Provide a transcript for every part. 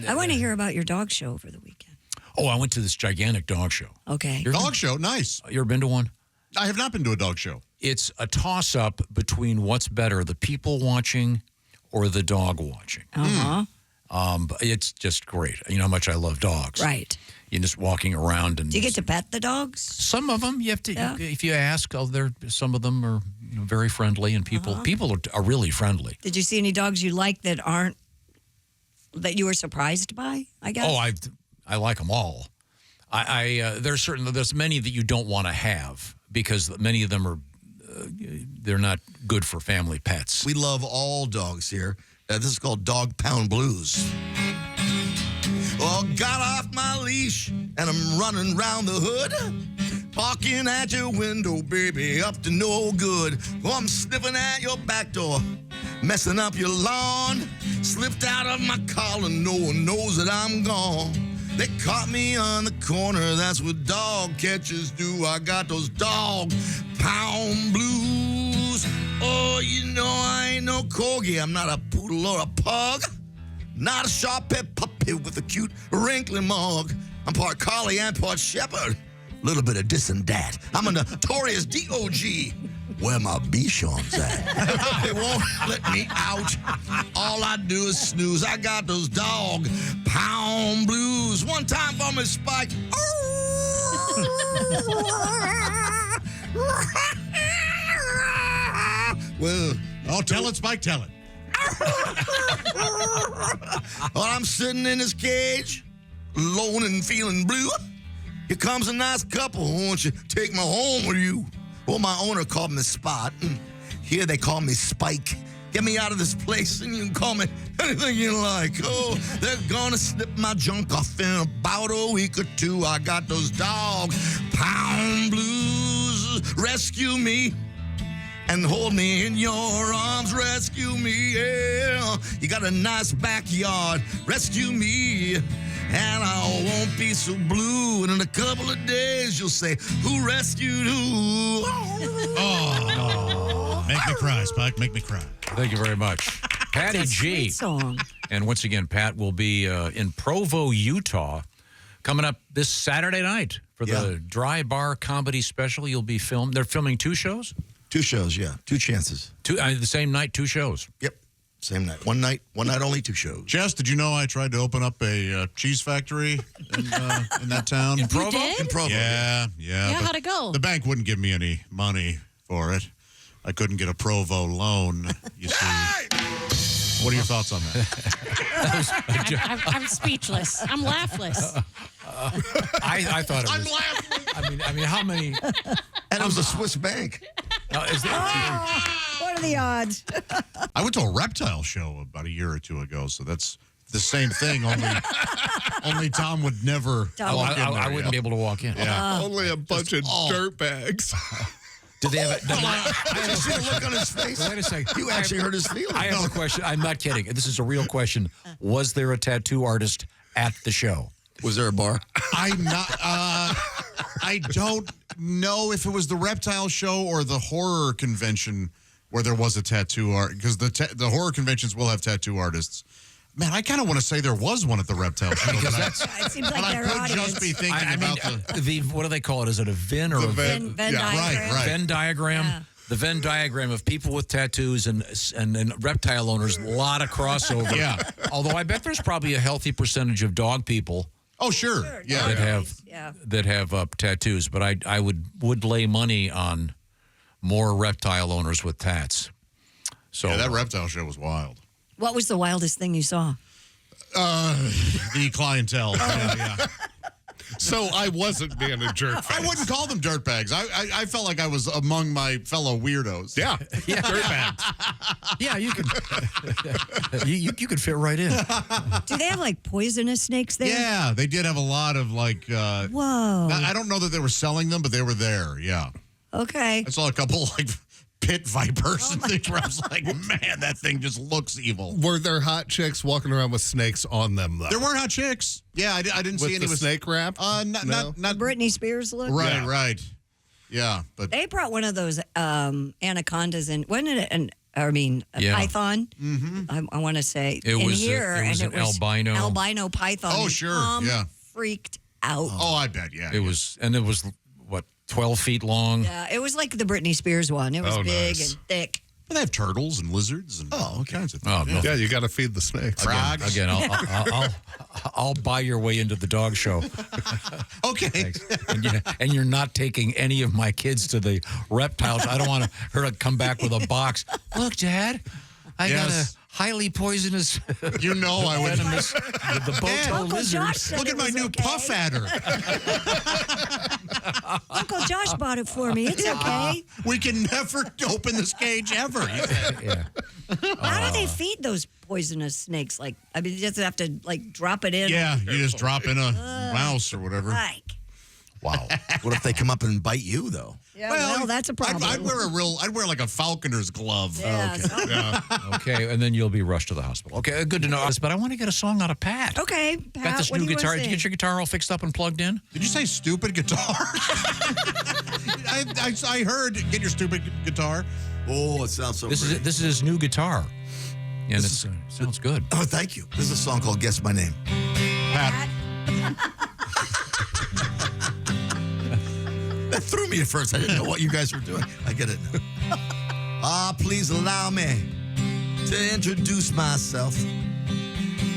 I want to hear about your dog show over the weekend. Oh, I went to this gigantic dog show. Okay. Dog show, nice. You ever been to one? I have not been to a dog show. It's a toss-up between what's better, the people watching or the dog watching. But it's just great. You know how much I love dogs. Right. You're just walking around. And do you get to pet the dogs? Some of them, you have to. Yeah. If you ask, some of them are very friendly, and people are really friendly. Did you see any dogs you like that you were surprised by, I guess? Oh, I like them all. There's many that you don't want to have because many of them are they're not good for family pets. We love all dogs here. This is called Dog Pound Blues. Oh, got off my leash and I'm running round the hood, parking at your window, baby, up to no good. Oh, I'm sniffing at your back door, messing up your lawn. Slipped out of my collar, no one knows that I'm gone. They caught me on the corner, that's what dog catchers do. I got those dog pound blues. Oh, you know I ain't no corgi, I'm not a poodle or a pug. Not a sharp-haired puppy with a cute, wrinkly mug. I'm part collie and part shepherd. A little bit of this and that. I'm a notorious DOG. Where my Bichons at? They won't let me out. All I do is snooze. I got those dog pound blues. One time for me, Spike. Well, oh, tell it, Spike, tell it. While I'm sitting in this cage, alone and feeling blue, here comes a nice couple. Won't you take me home with you? Well, my owner called me Spot, and here they call me Spike. Get me out of this place, and you can call me anything you like. Oh, they're gonna snip my junk off in about a week or two. I got those dog pound blues. Rescue me and hold me in your arms. Rescue me, yeah. You got a nice backyard. Rescue me, and I won't be so blue. And in a couple of days, you'll say, who rescued who? Oh, make me cry, Spike. Make me cry. Thank you very much. Patty G. Song. And once again, Pat will be in Provo, Utah, coming up this Saturday night for the Dry Bar Comedy Special. You'll be filmed. They're filming 2 shows? 2 shows, yeah. 2 chances. The same night, 2 shows. Yep. Same night. One night only, 2 shows. Jess, did you know I tried to open up a cheese factory in that town? In Provo? did? In Provo. Yeah. Yeah, how'd it go? The bank wouldn't give me any money for it. I couldn't get a Provo loan, you see. What are your thoughts on that? I'm speechless. I'm laughless. I thought it was. I'm laughing. I mean, how many? And it was a Swiss bank. What are the odds? I went to a Reptile show about a year or 2 ago, so that's the same thing. Only Tom would never. Walk in there, I wouldn't be able to walk in. Yeah. Only a bunch of dirt bags. Did they have it? I just see the look on his face. Wait a second. You actually hurt his feelings. I have a question. I'm not kidding. This is a real question. Was there a tattoo artist at the show? Was there a bar? I'm not. I don't know if it was the Reptile show or the horror convention where there was a tattoo art, because the horror conventions will have tattoo artists. Man, I kind of want to say there was one at the Reptile show. It seems like their I could audience. just be thinking about the what do they call it? Is it a Venn or a Venn diagram. Right. Venn diagram? Yeah. The Venn diagram of people with tattoos and reptile owners. A lot of crossover. Yeah. Although I bet there's probably a healthy percentage of dog people. Oh, sure. Yeah. That have tattoos, but I would lay money on more reptile owners with tats. So Yeah, that Reptile show was wild. What was the wildest thing you saw? The clientele. Yeah. So I wasn't being a jerk. I wouldn't call them dirtbags. I felt like I was among my fellow weirdos. Yeah, dirtbags. Yeah, you could you could fit right in. Do they have like poisonous snakes there? Yeah, they did have a lot of like. Whoa. I don't know that they were selling them, but they were there. Yeah. Okay. I saw a couple like pit vipers and things where I was like, man, that thing just looks evil. Were there hot chicks walking around with snakes on them, though? There weren't hot chicks. Yeah, I didn't see any with snake wrap? Not Britney Spears look? Right, Yeah. right. Yeah, but They brought one of those anacondas in. Wasn't it Yeah. python. I want to say It in was here, an and it was albino python. Oh, and sure, Tom yeah. freaked out. Oh, I bet, yeah. It was, what, 12 feet long? Yeah, it was like the Britney Spears one. It was big nice. and thick. They have turtles and lizards and all kinds of things. Oh, no. Yeah, you got to feed the snakes. Frogs. Again, I'll buy your way into the dog show. Okay. And you're not taking any of my kids to the reptiles. I don't want her to come back with a box. Look, Dad, I got a highly poisonous. You know I would. Venomous, the boto Uncle lizard. Josh said Look it at my was new okay. puff adder. Uncle Josh bought it for me. It's okay. We can never open this cage ever. He said. Yeah. How do they feed those poisonous snakes? Like, you just have to drop it in. Yeah, you just drop in a mouse or whatever. Like, Wow. What if they come up and bite you, though? yeah, well, that's a problem. I'd wear like a falconer's glove. Yeah, Okay, and then you'll be rushed to the hospital. Okay, good to know. But I want to get a song out of Pat. Okay, Pat, Got this what new do you guitar. want Did to you get your guitar all fixed up and plugged in? Did you say stupid guitar? I heard get your stupid guitar. Oh, it sounds so This great. is his new guitar, and it sounds good. Oh, thank you. This is a song called Guess My Name. Pat. That threw me at first. I didn't know what you guys were doing. I get it now. Please allow me to introduce myself.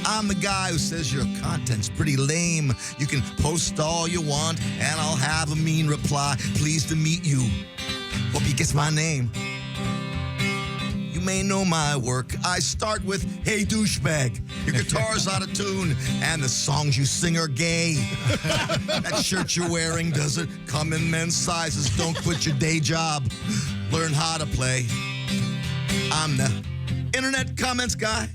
I'm the guy who says your content's pretty lame. You can post all you want, and I'll have a mean reply. Pleased to meet you. Hope you guess my name. You may know my work. I start with, hey, douchebag. Your guitar's out of tune, and the songs you sing are gay. That shirt you're wearing doesn't come in men's sizes. Don't quit your day job. Learn how to play. I'm the internet comments guy,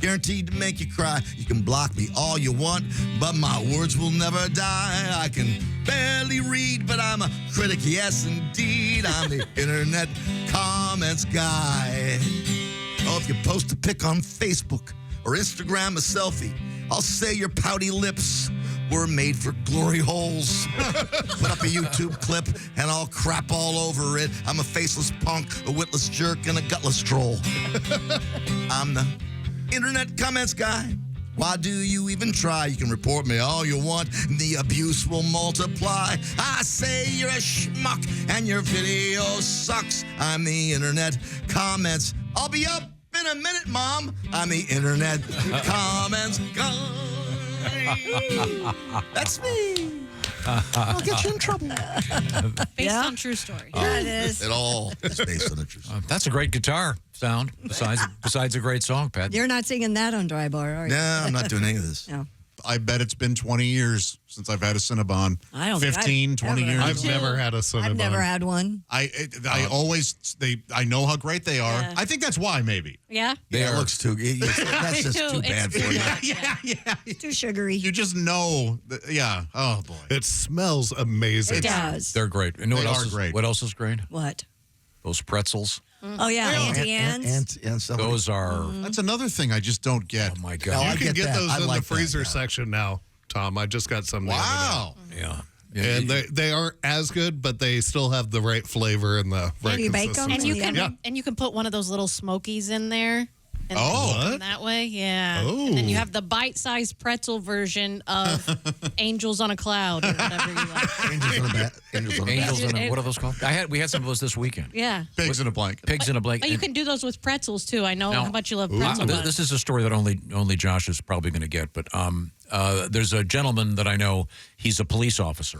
guaranteed to make you cry. You can block me all you want, but my words will never die. I can barely read, but I'm a critic, yes indeed. I'm the internet comments guy. Oh, if you post a pic on Facebook or Instagram a selfie, I'll say your pouty lips were made for glory holes. Put up a YouTube clip and I'll crap all over it. I'm a faceless punk, a witless jerk, and a gutless troll. I'm the internet comments guy. Why do you even try? You can report me all you want. The abuse will multiply. I say you're a schmuck and your video sucks. I'm the internet comments. I'll be up in a minute, Mom. I'm the internet comments guy. That's me. I'll get you in trouble. Based on true story. Yeah, it is. It all is based on a true story. That's a great guitar sound. Besides a great song, Pat. You're not singing that on Dry Bar, are you? No, I'm not doing any of this. No. I bet it's been 20 years since I've had a Cinnabon. I don't think 15, I've 20 ever years. had I've never had a Cinnabon. I've never had one. I know how great they are. Yeah. I think that's why, maybe. Yeah. Yeah, it looks too. That's just too bad for you. Yeah. It's too sugary. You just know. Yeah. Oh, boy. It smells amazing. It does. They're great. And you know They what are else is great. What else is great? What? Those pretzels. Oh, yeah, Auntie Anne's. And somebody, Those are. That's another thing I just don't get. Oh my No, God. I You can get get that. those I in like the freezer that, yeah. section now, Tom. I just got some. the other Wow. Yeah. day. And they aren't as good, but they still have the right flavor and the right you bake 'em? And consistency. you can Yeah. and you can put one of those little smokies in there. And Oh. and that way, yeah. Oh. And then you have the bite-sized pretzel version of Angels on a Cloud or whatever you like. Angels on a bat. Angels on a bat. Angels in a, what are those called? We had some of those this weekend. Yeah. Pigs in a blanket. Pigs in a blanket. But you can do those with pretzels too. I know Now- how much you love pretzel buns. This is a story that only Josh is probably going to get. But there's a gentleman that I know. He's a police officer.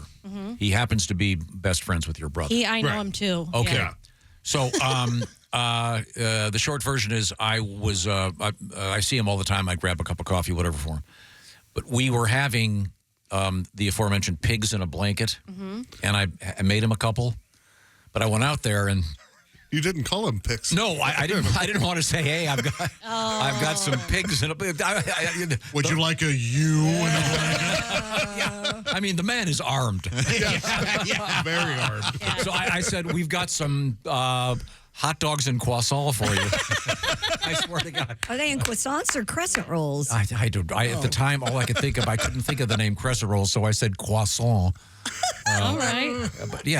He happens to be best friends with your brother. I know Right. him too. Okay. Yeah. So the short version is I see him all the time. I grab a cup of coffee, whatever for him. But we were having the aforementioned pigs in a blanket, and I made him a couple. But I went out there and You didn't call them picks. no, I didn't want to say, hey, I've got some pigs in a blanket. Would you like a U in a blanket? I mean, the man is armed. Very hard. So I said, we've got some hot dogs and croissant for you. I swear to God. Are they in croissants or crescent rolls? At the time, all I could think of, I couldn't think of the name crescent rolls, so I said croissant. All right. But he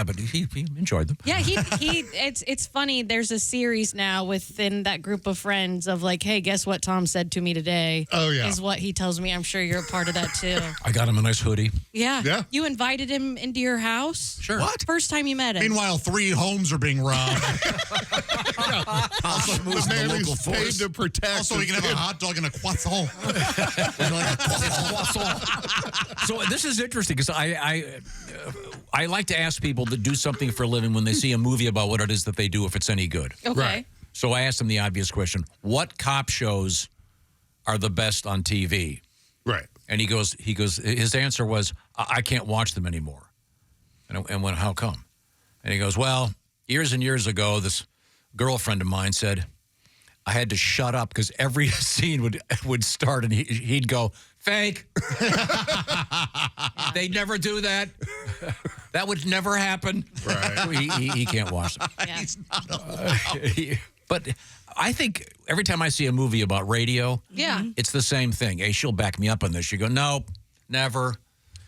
enjoyed them. Yeah, it's funny. There's a series now within that group of friends of like, hey, guess what Tom said to me today? Oh, yeah. Is what he tells me. I'm sure you're a part of that too. I got him a nice hoodie. Yeah. Yeah. You invited him into your house? Sure. What? First time you met him. Meanwhile, 3 homes are being robbed. Also moves The in the man local who's paid force. to protect. Also, we can have a hot dog and a croissant. So this is interesting because I like to ask people to do something for a living when they see a movie about what it is that they do, if it's any good. Okay. Right. So I asked him the obvious question: what cop shows are the best on TV? Right. And he goes. His answer was, I can't watch them anymore. And I went, how come? And he goes, well, years and years ago, this girlfriend of mine said I had to shut up because every scene would start and he'd go, fake. They'd never do that. That would never happen. Right. He can't watch them. Yeah. But I think every time I see a movie about radio, Yeah. it's the same thing. Hey, she'll back me up on this. You go, no, never.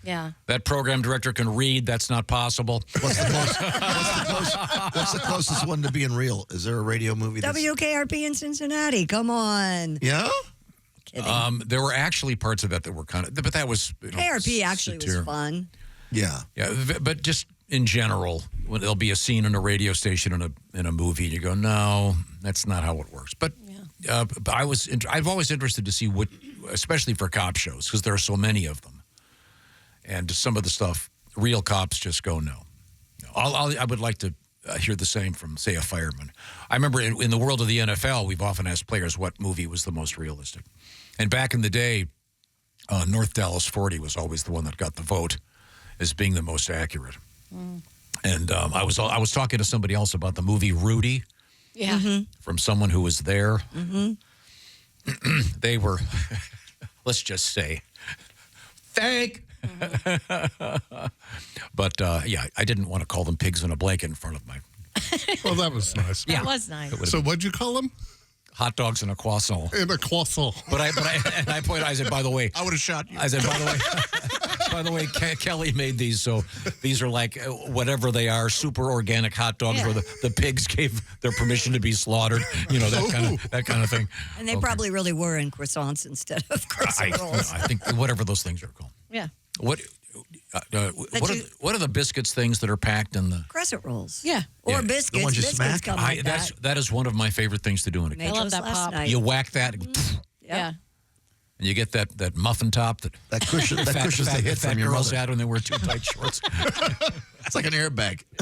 Yeah. That program director can read. That's not possible. What's the closest one to being real? Is there a radio movie that's... WKRP in Cincinnati. Come on. Yeah? Kidding. There were actually parts of that were kind of, but that was KRP actually was satire. fun. Yeah. Yeah, but just in general, when there'll be a scene in a radio station in a movie, and you go, no, that's not how it works. But but I've always interested to see what, especially for cop shows, because there are so many of them, and some of the stuff, real cops just go no. I would like to hear the same from, say, a fireman. I remember in the world of the NFL, we've often asked players what movie was the most realistic, and back in the day, North Dallas 40 was always the one that got the vote as being the most accurate. And I was talking to somebody else about the movie Rudy. Yeah. From someone who was there. They were, let's just say, fake. But yeah, I didn't want to call them pigs in a blanket in front of my Well, that was nice. That was nice. So what'd you call him? hot dogs and a croissant. In a croissant. But I pointed. I said, by the way, I would have shot you. I said, by the way, Kelly made these, so these are like whatever they are, super organic hot dogs where the pigs gave their permission to be slaughtered, that kind of thing. And they probably really were in croissants instead of crescent rolls. I think whatever those things are called. Yeah. What are the biscuits things that are packed in the Crescent rolls. Yeah. Or Yeah. biscuits. The ones you Biscuits smack? come like that. that is one of my favorite things to do in a Made kitchen. I love those that last pop. night. You whack that and Yeah. you get that muffin top that That cushions the hit fat from your girls mother. had when they were too tight shorts. It's like an airbag.